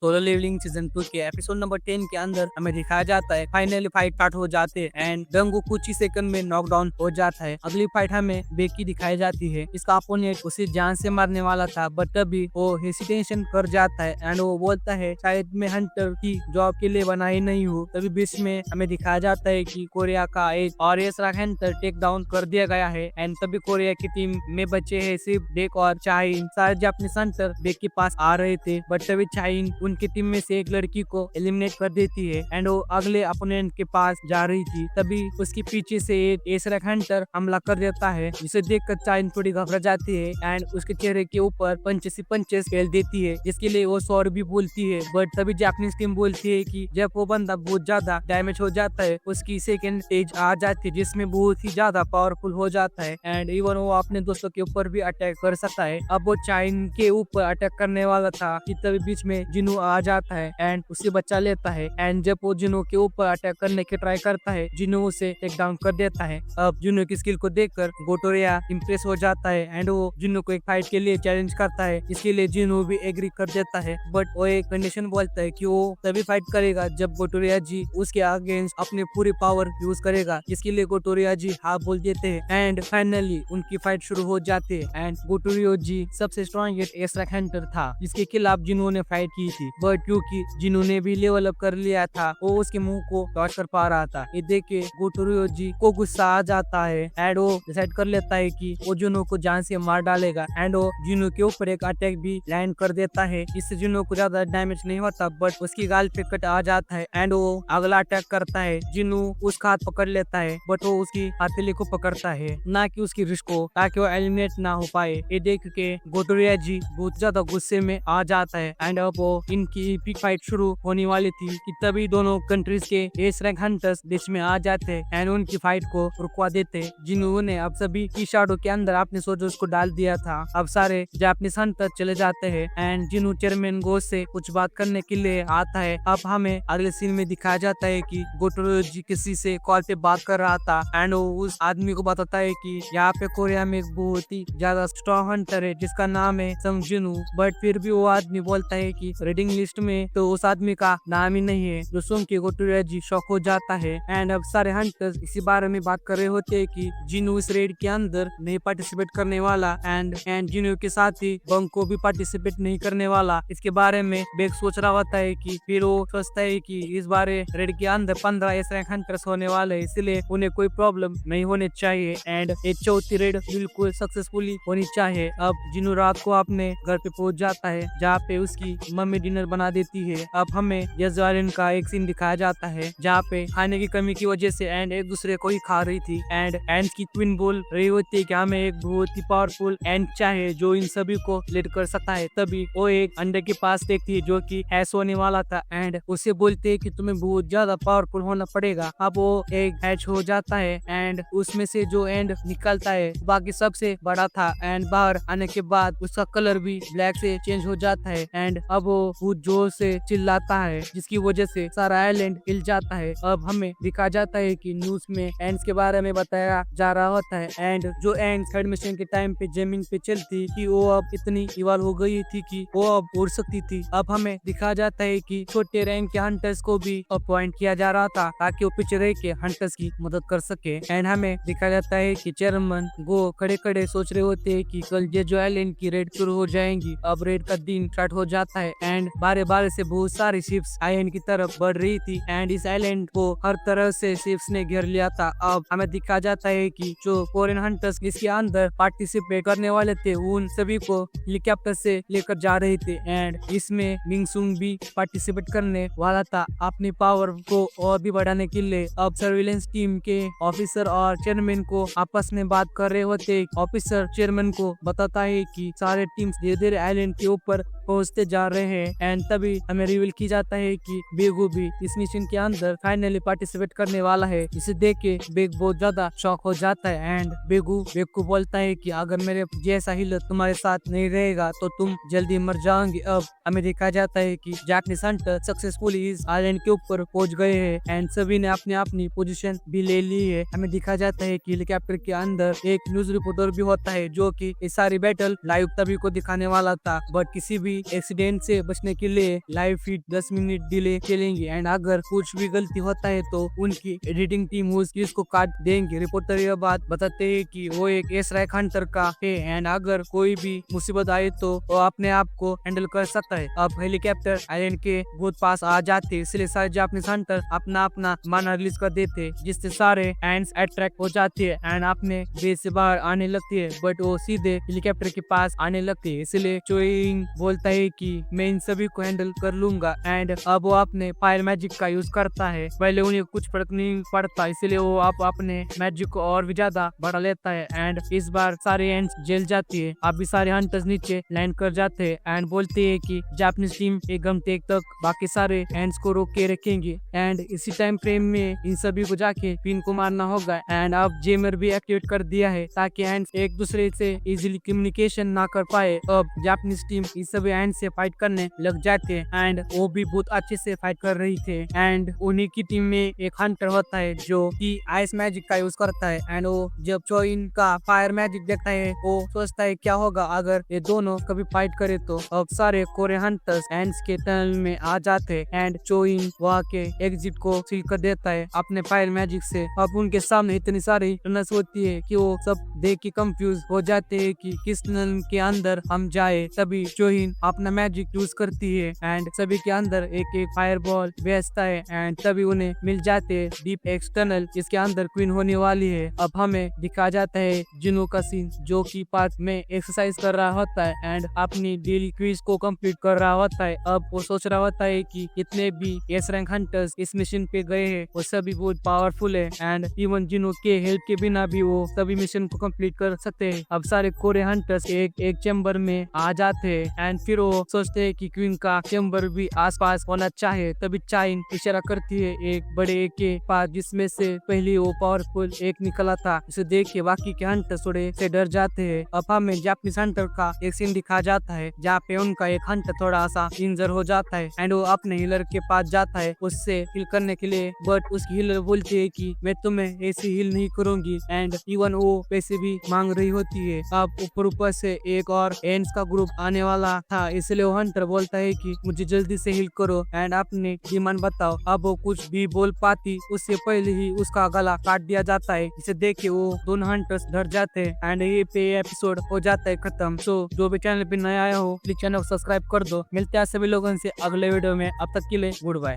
Solo levelling season 2 के episode number 10 के अंदर हमें दिखाया जाता है फाइनली फाइट स्टार्ट हो जाते हैं एंड डंगू कुछ ही सेकंड में नॉकडाउन हो जाता है। अगली फाइट हमें बेकी दिखाई जाती है। इसका अपोनेंट उसे जान से मारने वाला था बट तभी वो हेसिटेशन कर जाता है एंड वो बोलता है शायद मैं हंटर की जॉब के लिए बना ही नहीं हूँ। तभी बीच में हमें दिखाया जाता है कि कोरिया का एक और हंटर टेक डाउन कर दिया गया है एंड तभी कोरिया की टीम में बचे हैं सिर्फ डेक और चाइन। सारे जापानीज हंटर बेक के पास आ रहे थे बट तभी चाइन उनकी टीम में से एक लड़की को एलिमिनेट कर देती है एंड वो अगले अपोनेंट के पास जा रही थी। तभी उसके पीछे से एक एसरक हंटर हमला कर देता है जिसे देखकर चाइन थोड़ी घबरा जाती है एंड उसके चेहरे के ऊपर पंचेस खेल देती है जिसके लिए वो सॉरी भी बोलती है। बट तभी जापानीज टीम बोलती है कि जब वो बंदा बहुत ज्यादा डैमेज हो जाता है उसकी सेकेंड स्टेज आ जाती है जिसमें बहुत ही ज्यादा पावरफुल हो जाता है एंड इवन वो अपने दोस्तों के ऊपर भी अटैक कर सकता है। अब वो चाइन के ऊपर अटैक करने वाला था कि तभी बीच में जिनू आ जाता है एंड उसे बचा लेता है एंड जब वो जिनू के ऊपर अटैक करने की ट्राई करता है जिनू उसे टेक डाउन कर देता है। अब जिनू की स्किल को देखकर गोटोरिया इम्प्रेस हो जाता है एंड वो जिनू को एक फाइट के लिए चैलेंज करता है। इसके लिए जिनू भी एग्री कर देता है बट वो एक कंडीशन बोलता है कि वो तभी फाइट करेगा जब गोटोरिया जी उसके अगेंस्ट अपनी पूरी पावर यूज करेगा। इसके लिए गोटोरिया जी हाँ बोल देते हैं एंड फाइनली उनकी फाइट शुरू हो जाती है एंड गोटोरिया जी सबसे स्ट्रॉन्गेस्ट एसरक हंटर था जिसके खिलाफ जिनू ने फाइट की थी बट क्योंकि जिनू ने भी लेवल अप कर लिया था वो उसके मुंह को डॉच कर पा रहा था। ये देख के गोटोरिया जी को गुस्सा आ जाता है एंड वो डिसाइड कर लेता है कि वो जिनू को जान से मार डालेगा एंड वो जिनू के ऊपर एक अटैक भी लैंड कर देता है। इससे जिनू को ज्यादा डैमेज नहीं होता बट उसकी गाल पे कट आ जाता है एंड वो अगला अटैक करता है। जिनू उसका हाथ पकड़ लेता है बट वो उसकी हथेली को पकड़ता है ना कि उसकी रिस्ट को ताकि वो एलिमिनेट ना हो पाए। ये देख के गोटोरिया जी बहुत ज्यादा गुस्से में आ जाता है एंड अब वो इनकी एपिक फाइट शुरू होने वाली थी कि तभी दोनों कंट्रीज के एस रैंक हंटर्स देश में आ जाते हैं एंड उनकी फाइट को रुकवा देते हैं। जिन्होंने अब सभी की शाडो के अंदर अपने सोल्जर्स को डाल दिया था। अब सारे जापानीज हंटर चले जाते हैं एंड जिन्हों चेयरमैन गोस से कुछ बात करने के लिए आता है। अब हमें अगले सीन में दिखाया जाता है कि गोटोरिया जी किसी से कॉल पे बात कर रहा था एंड वो उस आदमी को बताता है कि यहाँ पे कोरिया में एक बहुत ही ज्यादा स्ट्रॉन्ग हंटर है जिसका नाम है संग जिनू। बट फिर भी वो आदमी बोलता है कि रेडिंग लिस्ट में तो उस आदमी का नाम ही नहीं है जो सुन के गोटोरिया जी शॉक हो जाता है एंड अब सारे हंटर्स इसी बारे में बात कर रहे होते हैं कि जिनू इस रेड के अंदर नहीं पार्टिसिपेट करने वाला एंड जिनू के साथ ही बंग को भी पार्टिसिपेट नहीं करने वाला। इसके बारे में बेग सोच रहा होता है कि फिर वो सोचता है कि इस बारे रेड के अंदर 15 ऐसे हंटर्स होने वाले इसलिए उन्हें कोई प्रॉब्लम नहीं होने चाहिए एंड ये चौथी रेड बिल्कुल सक्सेसफुली होनी चाहिए। अब जिनू रात को अपने घर पे पहुंच जाता है जहाँ पे उसकी मम्मी डिनर बना देती है। अब हमें यजवालिन का एक सीन दिखाया जाता है जहाँ पे खाने की कमी की वजह से एंड एक दूसरे को ही खा रही थी एंड की ट्विन बोल रही होती है कि हमें एक बहुत ही पावरफुल एंड चाहिए जो इन सभी को लीड कर सकता है। तभी वो एक अंडे के पास देखती है जो कि हैश होने वाला था एंड उसे बोलते है कि तुम्हें बहुत ज्यादा पावरफुल होना पड़ेगा। अब वो एक हैच हो जाता है एंड उसमें से जो एंड निकलता है बाकी सबसे बड़ा था एंड बाहर आने के बाद उसका कलर भी ब्लैक से चेंज हो जाता है एंड अब वो बहुत जोर से चिल्लाता है जिसकी वजह से सारा आइलैंड हिल जाता है। अब हमें दिखा जाता है कि न्यूज में एंड्स के बारे में बताया जा रहा होता है एंड जो एंड्स थर्ड मिशन के टाइम पे जमीन पे चलती कि वो अब इतनी इवॉल्व हो गई थी कि वो अब उड़ सकती थी। अब हमें दिखा जाता है कि छोटे रैंक के हंटर्स को भी अपॉइंट किया जा रहा था ताकि वो पीछे रह के हंटर्स की मदद कर सके एंड हमें दिखा जाता है कि चेयरमैन वो खड़े खड़े सोच रहे होते हैं कि कल जो आइलैंड की रेड शुरू हो जाएंगी। अब रेड का दिन स्टार्ट हो जाता है एंड बारे बारे से बहुत सारी शिप्स आइलैंड की तरफ बढ़ रही थी एंड इस आइलैंड को हर तरह से शिप्स ने घेर लिया था। अब हमें दिखा जाता है कि जो कोरियन हंटर्स इसके अंदर पार्टिसिपेट करने वाले थे उन सभी को हेलीकॉप्टर से लेकर जा रहे थे एंड इसमें मिंगसुंग भी पार्टिसिपेट करने वाला था अपनी पावर को और भी बढ़ाने के लिए। अब सर्विलेंस टीम के ऑफिसर और चेयरमैन को आपस में बात कर रहे होते। ऑफिसर चेयरमैन को बताता है कि सारे टीम्स धीरे धीरे आइलैंड के ऊपर पहुंचते जा रहे हैं एंड तभी हमें रिवील की जाता है कि बेगू भी इस मिशन के अंदर फाइनली पार्टिसिपेट करने वाला है। इसे देख के बेग बहुत ज्यादा शॉक हो जाता है एंड बेग को बोलता है कि अगर मेरे जैसा हिलत तुम्हारे साथ नहीं रहेगा तो तुम जल्दी मर जाओगे। अब हमें देखा जाता है कि जापानीज हंटर सक्सेसफुली इस आइलैंड के ऊपर पहुंच गए हैं एंड सभी ने अपनी अपनी पोजीशन भी ले ली है। हमें दिखा जाता है कि हेलीकॉप्टर के अंदर एक न्यूज रिपोर्टर भी होता है जो कि इस सारी बैटल लाइव तभी को दिखाने वाला था बट किसी भी भी एक्सीडेंट से बचने के लिए लाइव फीड 10 मिनट डिले चलेंगे एंड अगर कुछ भी गलती होता है तो उनकी एडिटिंग टीम उस चीज को काट देंगे। रिपोर्टर यह बात बताते हैं कि वो एक एयरस्ट्राइक हंटर का है एंड अगर कोई भी मुसीबत आए तो वो अपने आप को हैंडल कर सकता है। अब हेलीकॉप्टर आइलैंड के बहुत पास आ जाते, इसलिए सारे जापानीज हंटर अपना अपना माना रिलीज कर देते, जिससे सारे एंड्स अट्रैक्ट हो जाते हैं एंड अपने बेस से बाहर आने लगती है, बट वो सीधे हेलीकॉप्टर के पास आने लगती है। इसलिए चोइंग बोलता है कि मैं इन सभी को हैंडल कर लूंगा एंड अब वो अपने फायर मैजिक का यूज करता है। पहले उन्हें कुछ फर्क नहीं पड़ता, इसलिए वो अब अपने मैजिक को और भी ज्यादा बढ़ा लेता है एंड इस बार सारे एंड्स जेल जाती है। अभी सारे हंटर्स नीचे लैंड कर जाते हैं एंड बोलते हैं कि जापानीज टीम एक घंटे तक बाकी सारे एंड्स को रोक के रखेंगे एंड इसी टाइम फ्रेम में इन सभी को जाके पिन को मारना होगा एंड अब जेमर भी एक्टिवेट कर दिया है ताकि एंड्स एक दूसरे से इजीली कम्युनिकेशन ना कर पाए। अब जापानीज टीम इस सभी एंड से फाइट करने लग जाते हैं एंड वो भी बहुत अच्छे से फाइट कर रही थे एंड उन्हीं की टीम में एक हंटर होता है जो कि आइस मैजिक का यूज करता है एंड वो जब चोइन का फायर मैजिक देखता है वो सोचता है क्या होगा अगर ये दोनों कभी फाइट करे तो। अब सारे कोरे हंटर्स एंड्स के टनल में आ जाते एंड चोइन वहाँ के एग्जिट को सील कर देता है अपने फायर मैजिक से। अब उनके सामने इतनी सारी टनल्स होती है कि वो सब देख के कंफ्यूज हो जाते हैं कि किस टनल के अंदर हम जाए। तभी चोइन अपना मैजिक यूज करती है एंड सभी के अंदर एक एक फायर बॉल भेजता है एंड तभी उन्हें मिल जाते हैं डीप एक्स टनल, इसके अंदर क्वीन होने वाली है। अब हमें दिखा जाता है जिनो का सीन जो कि पार्क में एक्सरसाइज कर रहा होता है एंड अपनी डेली क्विज को कंप्लीट कर रहा होता है। अब वो सोच रहा होता है कि जितने भी एस रैंक हंटर्स इस मिशन पे गए हैं वो सभी बहुत पावरफुल है एंड इवन जिनो के हेल्प के बिना भी वो सभी मिशन को कंप्लीट कर सकते हैं। अब सारे कोरे हंटर्स एक चैम्बर में आ जाते हैं एंड फिर वो सोचते हैं कि क्वीन का चैम्बर भी आसपास होना चाहिए। तभी चाइन इशारा करती है एक बड़े एक के पास जिसमें से पहले वो पावरफुल एक निकला था। इसे देख के बाकी के हंटर्स थोड़े से डर जाते हैं। अब हमें जापानीज हंटर का एक सीन दिखा जाता है जहाँ पे उनका एक हंटर थोड़ा सा इंजर हो जाता है एंड वो अपने हीलर के पास जाता है उससे हील करने के लिए, बट उसकी हीलर बोलती है कि मैं तुम्हें ऐसी हील नहीं करूंगी एंड इवन वो पैसे भी मांग रही होती है। अब ऊपर से एक और एंड्स का ग्रुप आने वाला था, इसलिए वो हंटर बोलता है कि मुझे जल्दी से हील करो एंड अपने डिमांड बताओ। अब वो कुछ भी बोल पाती उससे पहले ही उसका गला काट दिया जाता है। इसे देख के वो दोनों हंटर्स डर जाते हैं एंड ये पे एपिसोड हो जाता है खत्म। सो जो भी चैनल पे नया आया हो प्लीज चैनल को सब्सक्राइब कर दो। मिलते हैं सभी लोगों से अगले वीडियो में, अब तक के लिए गुड बाय।